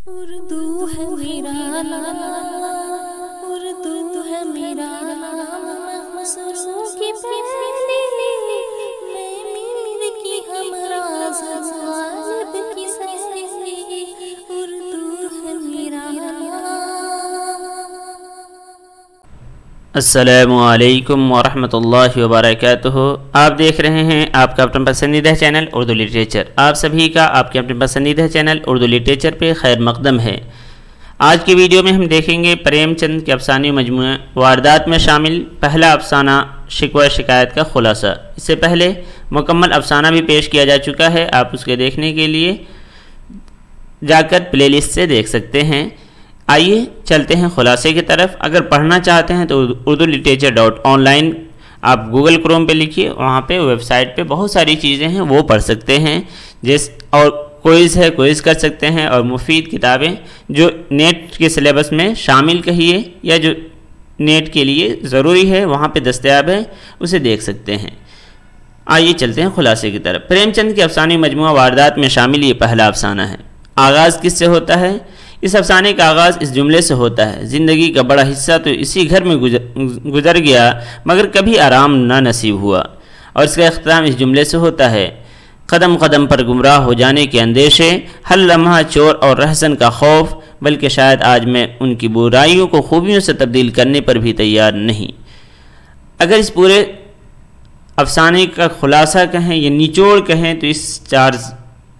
उर्दू है मेरा नाम, उर्दू है मेरा नाम, मसरूं की पहली मैं मीर की हमराज़ ग़ालिब की सहेली, उर्दू है मेरा नाम। अस्सलामु अलैकुम वरहमतुल्लाहि वबरकातुहू। आप देख रहे हैं आपका अपना पसंदीदा चैनल उर्दू लिटरेचर। आप सभी का आपके अपने पसंदीदा चैनल उर्दू लिटरेचर पे खैर मकदम है। आज की वीडियो में हम देखेंगे प्रेमचंद के अफसानी मजमूआ वारदात में शामिल पहला अफसाना शिकवा शिकायत का खुलासा। इससे पहले मुकम्मल अफसाना भी पेश किया जा चुका है, आप उसके देखने के लिए जाकर प्लेलिस्ट से देख सकते हैं। आइए चलते हैं खुलासे की तरफ। अगर पढ़ना चाहते हैं तो urduLiterature.online आप गूगल क्रोम पे लिखिए, वहाँ पे वेबसाइट पे बहुत सारी चीज़ें हैं वो पढ़ सकते हैं। और क्विज़ है, क्विज़ कर सकते हैं, और मुफीद किताबें जो नेट के सिलेबस में शामिल कहिए या जो नेट के लिए ज़रूरी है वहाँ पे दस्तयाब है, उसे देख सकते हैं। आइए चलते हैं खुलासे की तरफ। प्रेमचंद के अफसानी मजमूआ वारदात में शामिल ये पहला अफसाना है। आगाज़ किससे होता है? इस अफसाने का आगाज़ इस जुमले से होता है, ज़िंदगी का बड़ा हिस्सा तो इसी घर में गुजर गया मगर कभी आराम ना नसीब हुआ। और इसका अख्ताम इस जुमले से होता है, कदम कदम पर गुमराह हो जाने के अंदेशे, हर लम्हा चोर और रहसन का खौफ, बल्कि शायद आज मैं उनकी बुराइयों को खूबियों से तब्दील करने पर भी तैयार नहीं। अगर इस पूरे अफसाने का खुलासा कहें या निचोड़ कहें तो इस 4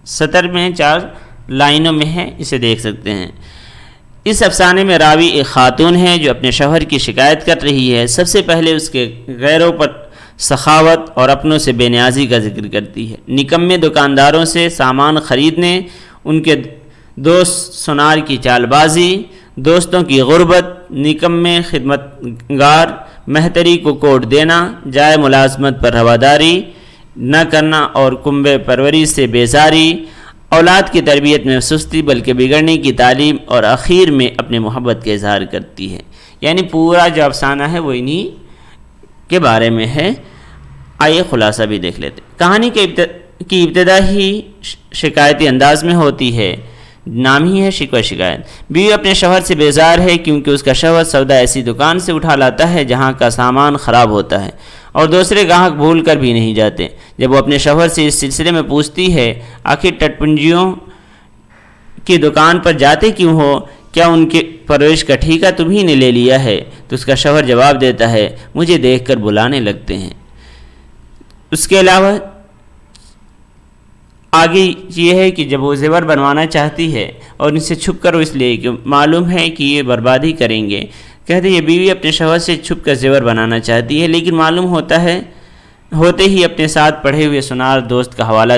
सतर में 4 लाइनों में है, इसे देख सकते हैं। इस अफसाने में रावी एक खातून है जो अपने शौहर की शिकायत कर रही है। सबसे पहले उसके गैरों पर सखावत और अपनों से बेनियाजी का जिक्र करती है। निकम्मे दुकानदारों से सामान ख़रीदने, उनके दोस्त सुनार की चालबाजी, दोस्तों की गुर्बत, निकम्मे खिदमतगार, महतरी को कोट देना, जाए मुलाजमत पर रवादारी न करना और कुंबे परवरी से बेजारी, औलाद की तरबियत में सुस्ती बल्कि बिगड़ने की तालीम, और आखिर में अपने मोहब्बत का इजहार करती है। यानी पूरा जो अफसाना है वो इन्हीं के बारे में है। आइए खुलासा भी देख लेते। कहानी की इब्तिदा ही शिकायती अंदाज में होती है। नाम ही है शिकवा शिकायत। बीवी अपने शौहर से बेजार है क्योंकि उसका शौहर सौदा ऐसी दुकान से उठा लाता है जहाँ का सामान ख़राब होता है और दूसरे ग्राहक भूल कर भी नहीं जाते। जब वो अपने शौहर से इस सिलसिले में पूछती है, आखिर टटपुंजियों की दुकान पर जाते क्यों हो, क्या उनके परवरिश का ठेका तुम्ही ने ले लिया है? तो उसका शौहर जवाब देता है, मुझे देखकर बुलाने लगते हैं। उसके अलावा आगे ये है कि जब वो ज़ेवर बनवाना चाहती है और इनसे छुप कर, इसलिए कि मालूम है कि ये बर्बादी करेंगे, कहते ये बीवी अपने शौहर से छुप कर ज़ेवर बनाना चाहती है, लेकिन मालूम होता है होते ही अपने साथ पढ़े हुए सुनार दोस्त का हवाला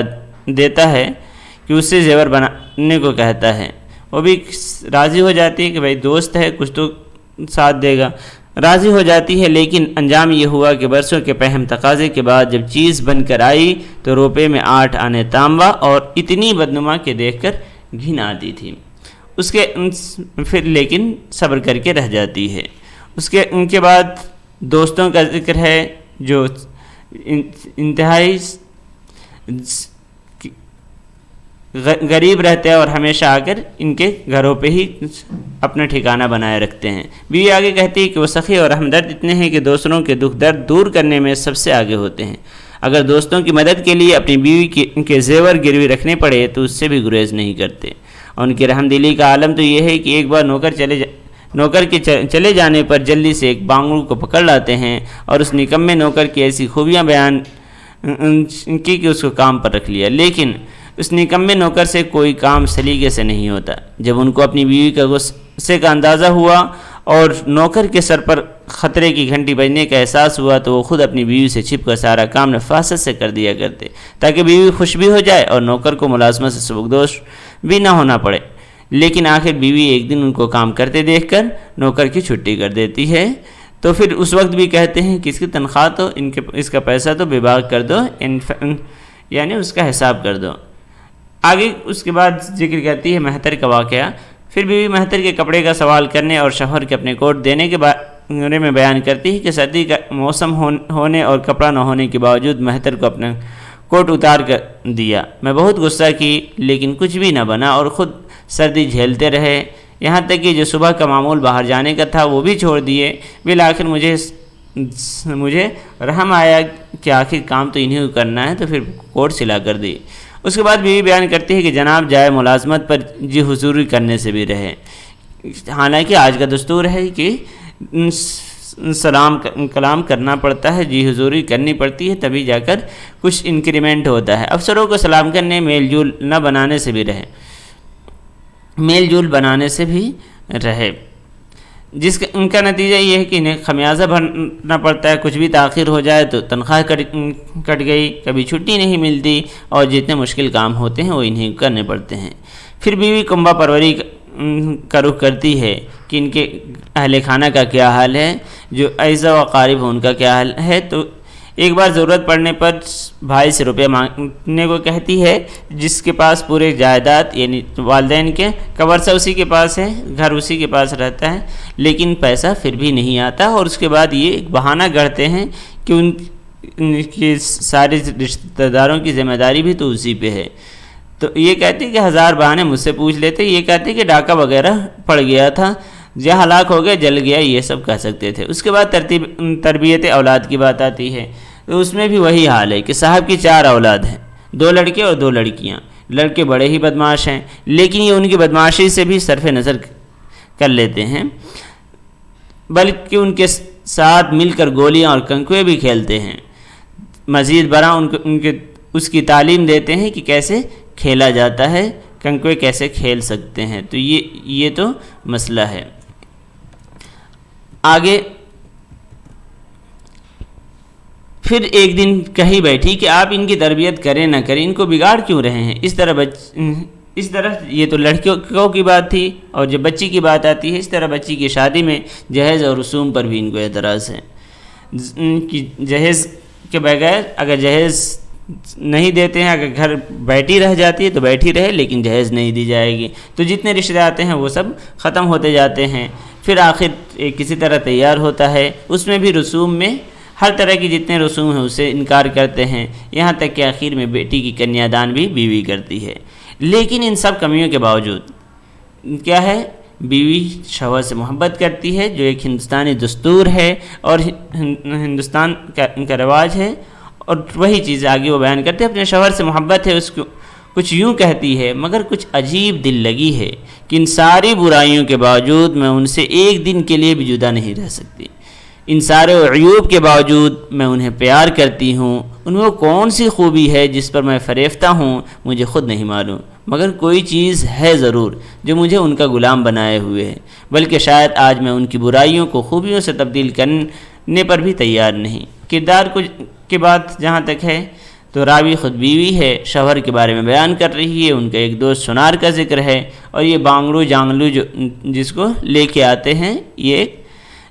देता है कि उससे ज़ेवर बनाने को कहता है। वो भी राज़ी हो जाती है कि भाई दोस्त है कुछ तो साथ देगा, राज़ी हो जाती है। लेकिन अंजाम ये हुआ कि बरसों के पहम तकाज़े के बाद जब चीज़ बनकर आई तो रुपये में 8 आने तांबा और इतनी बदनुमा के देखकर घिन आती थी। उसके फिर लेकिन सब्र करके रह जाती है। उनके बाद दोस्तों का जिक्र है जो इंतहाई गरीब रहते हैं और हमेशा आकर इनके घरों पे ही अपना ठिकाना बनाए रखते हैं। बीवी आगे कहती है कि वो सखी और हमदर्द इतने हैं कि दूसरों के दुख दर्द दूर करने में सबसे आगे होते हैं। अगर दोस्तों की मदद के लिए अपनी बीवी के जेवर गिरवी रखने पड़े तो उससे भी गुरेज नहीं करते। और उनकी रहमदिली का आलम तो ये है कि एक बार नौकर के चले जाने पर जल्दी से एक बांगड़ू को पकड़ लाते हैं और उस निकम्मे नौकर की ऐसी खूबियाँ बयान की कि उसको काम पर रख लिया। लेकिन उस निकम्मे नौकर से कोई काम सलीके से नहीं होता। जब उनको अपनी बीवी का गुस्से का अंदाज़ा हुआ और नौकर के सर पर ख़तरे की घंटी बजने का एहसास हुआ तो वो ख़ुद अपनी बीवी से छिपकर सारा काम नफासत से कर दिया करते, ताकि बीवी खुश भी हो जाए और नौकर को मुलाजमत से सबकदोश भी ना होना पड़े। लेकिन आखिर बीवी एक दिन उनको काम करते देखकर नौकर की छुट्टी कर देती है। तो फिर उस वक्त भी कहते हैं कि इसकी तनख्वाह तो इसका पैसा तो बेबाक कर दो, यानी उसका हिसाब कर दो। आगे उसके बाद जिक्र करती है महतर का वाक़या। फिर बीवी महतर के कपड़े का सवाल करने और शौहर के अपने कोट देने के बारे में बयान करती है कि सर्दी का मौसम होने और कपड़ा न होने के बावजूद महतर को अपने कोट उतार कर दिया। मैं बहुत गुस्सा की लेकिन कुछ भी न बना और ख़ुद सर्दी झेलते रहे, यहाँ तक कि जो सुबह का मामूल बाहर जाने का था वो भी छोड़ दिए। बिल आखिर मुझे रहम आया कि आखिर काम तो इन्हीं को करना है, तो फिर कोट सिला कर दी। उसके बाद बीवी बयान करती है कि जनाब जाए मुलाजमत पर जी हुजूरी करने से भी रहे। हालांकि आज का दस्तूर है कि कलाम करना पड़ता है, जी हुजूरी करनी पड़ती है, तभी जाकर कुछ इंक्रीमेंट होता है। अफसरों को सलाम करने, मेल जोल न बनाने से भी रहे, मेल जोल बनाने से भी रहे, जिसका उनका नतीजा ये है कि इन्हें खमियाजा भरना पड़ता है। कुछ भी ताख़िर हो जाए तो तनख्वाह कट गई, कभी छुट्टी नहीं मिलती, और जितने मुश्किल काम होते हैं वो इन्हें करने पड़ते हैं। फिर बीवी कुंबा परवरी का रुख करती है कि इनके अहले खाना का क्या हाल है, जो ऐसा व क़ारिब उनका क्या हाल है। तो एक बार ज़रूरत पड़ने पर भाई से रुपये मांगने को कहती है, जिसके पास पूरे जायदाद यानी वालिदैन के कवर्सा उसी के पास है, घर उसी के पास रहता है, लेकिन पैसा फिर भी नहीं आता। और उसके बाद ये एक बहाना गढ़ते हैं कि उनके सारे रिश्तेदारों की ज़िम्मेदारी भी तो उसी पे है। तो ये कहते हैं कि 1000 बहाने मुझसे पूछ लेते, ये कहते हैं कि डाका वगैरह पड़ गया था, या हलाक हो गया, जल गया, ये सब कह सकते थे। उसके बाद तरबियत औलाद की बात आती है, तो उसमें भी वही हाल है कि साहब की 4 औलाद हैं, 2 लड़के और 2 लड़कियां। लड़के बड़े ही बदमाश हैं, लेकिन ये उनकी बदमाशी से भी सरफ नज़र कर लेते हैं, बल्कि उनके साथ मिलकर गोलियां और कंकुए भी खेलते हैं। मज़ीद बरा उसकी तालीम देते हैं कि कैसे खेला जाता है, कंकुए कैसे खेल सकते हैं। तो ये तो मसला है। आगे फिर एक दिन कही बैठी कि आप इनकी तरबियत करें ना करें, इनको बिगाड़ क्यों रहे हैं इस तरह। ये तो लड़कियों की बात थी, और जब बच्ची की बात आती है, इस तरह बच्ची की शादी में जहेज़ और रसूम पर भी इनको एतराज़ है कि जहेज़ के बगैर अगर जहेज़ नहीं देते हैं, अगर घर बैठी रह जाती है तो बैठी रहे, लेकिन जहेज़ नहीं दी जाएगी। तो जितने रिश्ते आते हैं वो सब ख़त्म होते जाते हैं। फिर आखिर किसी तरह तैयार होता है, उसमें भी रसूम में हर तरह की जितने रसूम हैं उससे इनकार करते हैं, यहाँ तक कि आखिर में बेटी की कन्यादान भी बीवी करती है। लेकिन इन सब कमियों के बावजूद क्या है, बीवी शौहर से मोहब्बत करती है, जो एक हिंदुस्तानी दस्तूर है और हिंदुस्तान का रिवाज है। और वही चीज़ आगे वो बयान करते हैं, अपने शौहर से मोहब्बत है, उसको कुछ यूँ कहती है, मगर कुछ अजीब दिल लगी है कि इन सारी बुराइयों के बावजूद मैं उनसे एक दिन के लिए भी जुदा नहीं रह सकती। इन सारे अयूब के बावजूद मैं उन्हें प्यार करती हूँ। उनमें वो कौन सी खूबी है जिस पर मैं फरेफ्ता हूँ, मुझे ख़ुद नहीं मालूम, मगर कोई चीज़ है ज़रूर जो मुझे उनका ग़ुलाम बनाए हुए है। बल्कि शायद आज मैं उनकी बुराइयों को खूबियों से तब्दील करने पर भी तैयार नहीं। किरदार की बात जहाँ तक है, तो रावी ख़ुद बीवी है, शौहर के बारे में बयान कर रही है। उनका एक दोस्त सुनार का जिक्र है, और ये बांगड़ू जांगलू जो जिसको लेके आते हैं, ये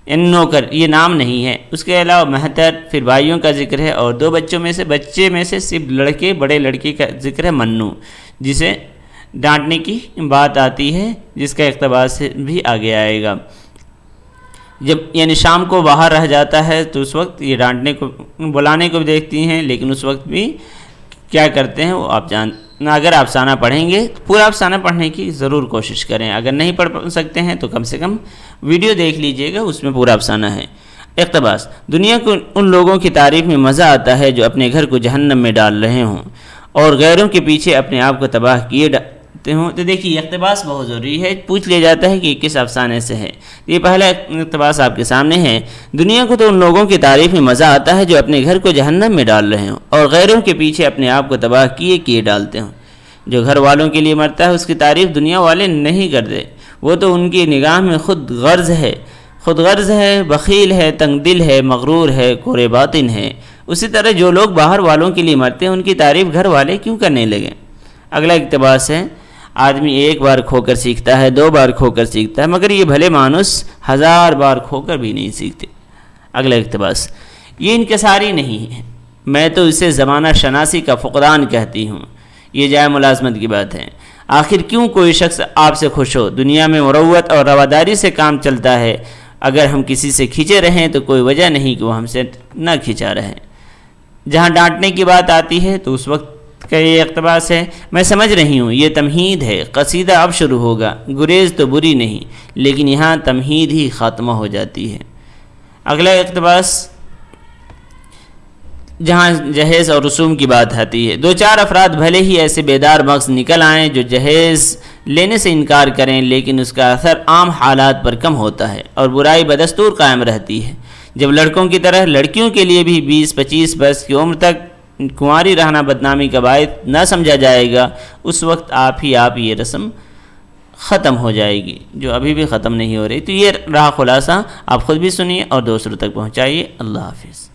नौकर, ये नाम नहीं है। उसके अलावा महतर, फिर भाइयों का जिक्र है, और 2 बच्चे में से सिर्फ लड़के, बड़े लड़के का जिक्र है मन्नू, जिसे डांटने की बात आती है, जिसका इक़्तिबास भी आगे आएगा। जब यानी शाम को बाहर रह जाता है तो उस वक्त ये डांटने को बुलाने को भी देखती हैं, लेकिन उस वक्त भी क्या करते हैं वो आप अगर अफसाना पढ़ेंगे तो पूरा अफसाना पढ़ने की ज़रूर कोशिश करें। अगर नहीं पढ़ सकते हैं तो कम से कम वीडियो देख लीजिएगा, उसमें पूरा अफसाना है। इक़्तिबास, दुनिया को उन लोगों की तारीफ़ में मज़ा आता है जो अपने घर को जहन्नम में डाल रहे हों और गैरों के पीछे अपने आप को तबाह किए हों। तो देखिए, इक़्तिबास बहुत ज़रूरी है। पूछ लिया जाता है कि किस अफसाने से है। ये पहला इक़्तिबास आपके सामने है। दुनिया को तो उन लोगों की तारीफ़ में मज़ा आता है जो अपने घर को जहन्नम में डाल रहे हों और गैरों के पीछे अपने आप को तबाह किए डालते हों। जो घर वालों के लिए मरता है उसकी तारीफ़ दुनिया वाले नहीं करते, वो तो उनकी निगाह में खुद गर्ज है, बख़ील है, तंगदिल है, मगरूर है, कोरे बातिन है। उसी तरह जो लोग बाहर वालों के लिए मरते हैं उनकी तारीफ़ घर वाले क्यों करने लगे। अगला इक़्तिबास है, आदमी 1 बार खोकर सीखता है, 2 बार खोकर सीखता है, मगर ये भले मानुस 1000 बार खोकर भी नहीं सीखते। अगला इक़्तिबास, ये इनकसारी नहीं है, मैं तो इसे ज़माना शनासी का फ़ुक़दान कहती हूँ। ये जाए मुलाज़मत की बात है। आखिर क्यों कोई शख्स आपसे खुश हो। दुनिया में मुरव्वत और रवादारी से काम चलता है। अगर हम किसी से खींचे रहें तो कोई वजह नहीं कि वो हमसे न खींचा रहे। जहाँ डांटने की बात आती है तो उस वक्त का ये इक़्तिबास है। मैं समझ रही हूँ ये तमहीद है, कसीदा अब शुरू होगा, गुरेज़ तो बुरी नहीं, लेकिन यहाँ तमहीद ही ख़ात्मा हो जाती है। अगला इक़्तिबास जहाँ जहेज़ और रसूम की बात आती है। दो चार अफराद भले ही ऐसे बेदार मग़ज़ निकल आएँ जो जहेज़ लेने से इनकार करें, लेकिन उसका असर आम हालात पर कम होता है और बुराई बदस्तूर कायम रहती है। जब लड़कों की तरह लड़कियों के लिए भी 20-25 वर्ष की उम्र तक कुंवारी रहना बदनामी का बायस न समझा जाएगा, उस वक्त आप ये रस्म ख़त्म हो जाएगी, जो अभी भी ख़त्म नहीं हो रही। तो ये रहा खुलासा, आप ख़ुद भी सुनिए और दूसरों तक पहुँचाइए। अल्लाह हाफ़िज़।